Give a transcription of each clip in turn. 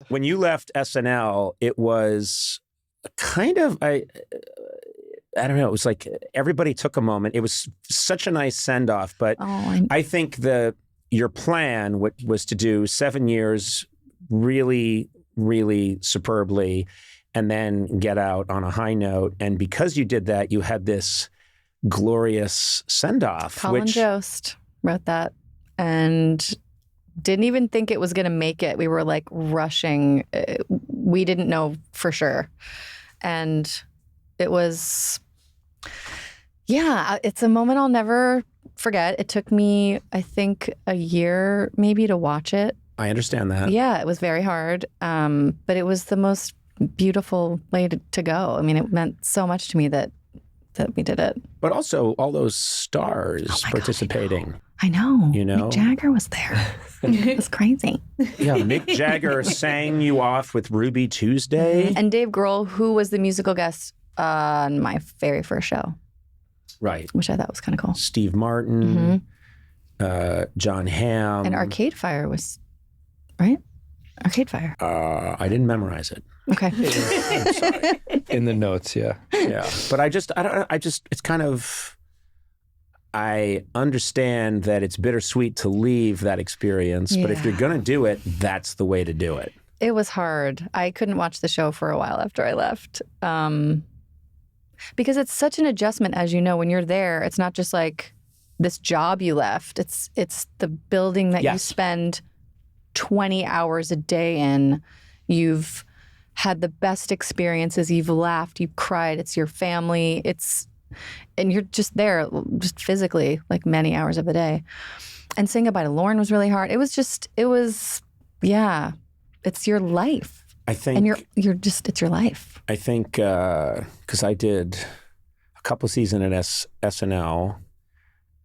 when you left SNL, it was kind of, I don't know, it was like everybody took a moment. It was such a nice send-off, but I think your plan was to do 7 years really, really superbly and then get out on a high note. And because you did that, you had this glorious send-off. Colin Jost wrote that and didn't even think it was going to make it. We were like rushing. We didn't know for sure. And it was, it's a moment I'll never forget. It took me, I think, a year maybe to watch it. I understand that. Yeah, it was very hard. But it was the most beautiful way to go. I mean, it meant so much to me that we did it. But also all those stars participating. I know. You know? Mick Jagger was there. It was crazy. Yeah, Mick Jagger sang you off with Ruby Tuesday. And Dave Grohl, who was the musical guest on my very first show. Right. Which I thought was kind of cool. Steve Martin, John Hamm. And Arcade Fire was, right? Arcade Fire. I didn't memorize it. Okay. I'm sorry. In the notes, yeah. Yeah. But it's kind of, I understand that it's bittersweet to leave that experience, but if you're going to do it, that's the way to do it. It was hard. I couldn't watch the show for a while after I left. Because it's such an adjustment, as you know, when you're there. It's not just like this job you left. It's the building that you spend 20 hours a day in. You've had the best experiences. You've laughed. You've cried. It's your family. And you're just there, just physically, like many hours of the day. And saying goodbye to Lauren was really hard. It's your life. I think, and it's your life. I think because I did a couple seasons at SNL,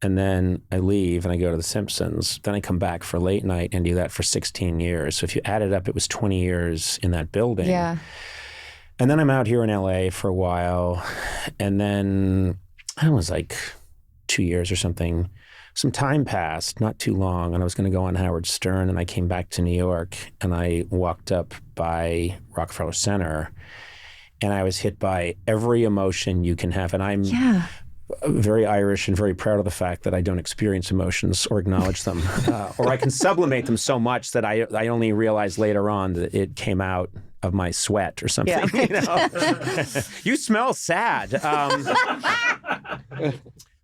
and then I leave and I go to The Simpsons. Then I come back for Late Night and do that for 16 years. So if you add it up, it was 20 years in that building. Yeah. And then I'm out here in LA for a while, and then I was like 2 years or something. Some time passed, not too long, and I was going to go on Howard Stern, and I came back to New York, and I walked up by Rockefeller Center, and I was hit by every emotion you can have. And I'm very Irish and very proud of the fact that I don't experience emotions or acknowledge them, or I can sublimate them so much that I only realize later on that it came out of my sweat or something. Yeah. You know? You smell sad.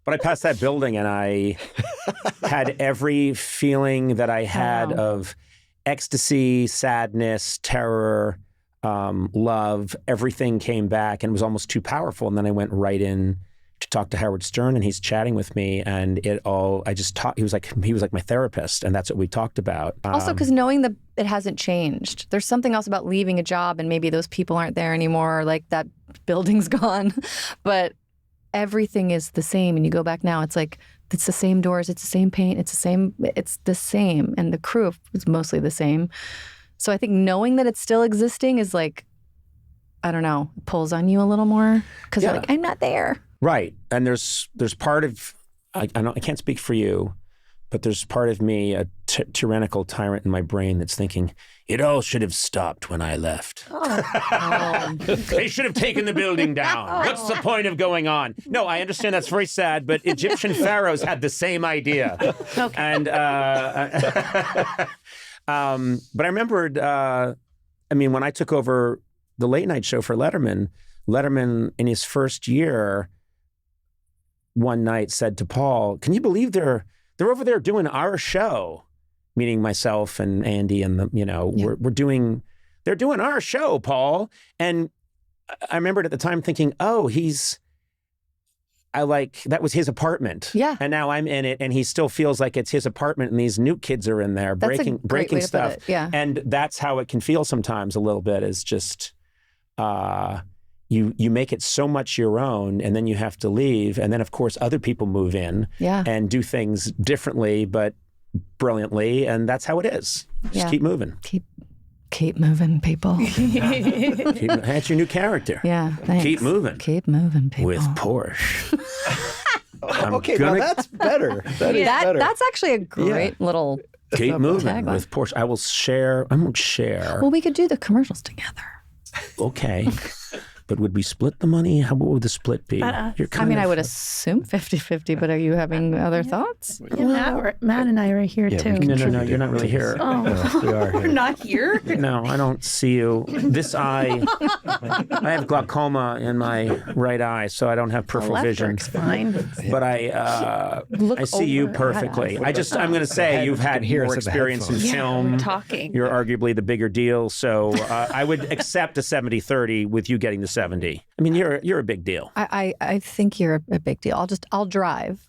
But I passed that building and I had every feeling that I had of ecstasy, sadness, terror, love. Everything came back and it was almost too powerful. And then I went right in to talk to Howard Stern, and he's chatting with me, and he was like my therapist, and that's what we talked about. Also, because knowing that it hasn't changed. There's something else about leaving a job and maybe those people aren't there anymore, or like that building's gone, but everything is the same. And you go back now, it's like, it's the same doors, it's the same paint, it's the same. And the crew is mostly the same. So I think knowing that it's still existing is like, I don't know, pulls on you a little more because you're like, I'm not there. Right. And there's part of, I can't speak for you, but there's part of me, a tyrannical tyrant in my brain that's thinking, it all should have stopped when I left. They should have taken the building down. What's the point of going on? No, I understand that's very sad, but Egyptian pharaohs had the same idea. Okay. And, but I remembered, when I took over the late night show for Letterman in his first year, one night said to Paul, can you believe they're over there doing our show? Meaning myself and Andy and they're doing our show, Paul. And I remembered at the time thinking, that was his apartment. Yeah. And now I'm in it and he still feels like it's his apartment and these new kids are in there breaking stuff. Yeah. And that's how it can feel sometimes a little bit, is just you make it so much your own, and then you have to leave, and then of course other people move in and do things differently but brilliantly, and that's how it is. Just keep moving. Keep moving, people. That's your new character. Yeah, thanks. Keep moving. Keep moving, people. With Porsche. Now that's better. That is better. That's actually a great little Keep moving with Porsche. I won't share. Well, we could do the commercials together. Okay. But would we split the money? What would the split be? I would assume 50-50, but are you having other thoughts? Yeah, Matt and I are here too. No, you're not really here. Oh. No, we are here. We're not here? No, I don't see you. This eye, I have glaucoma in my right eye, so I don't have peripheral vision. Looks fine. But I see you perfectly. I'm going to say you've had more experience in film. Talking. You're arguably the bigger deal, so I would accept a 70-30 with you getting the 70. I mean, you're a big deal. I think you're a big deal. I'll drive.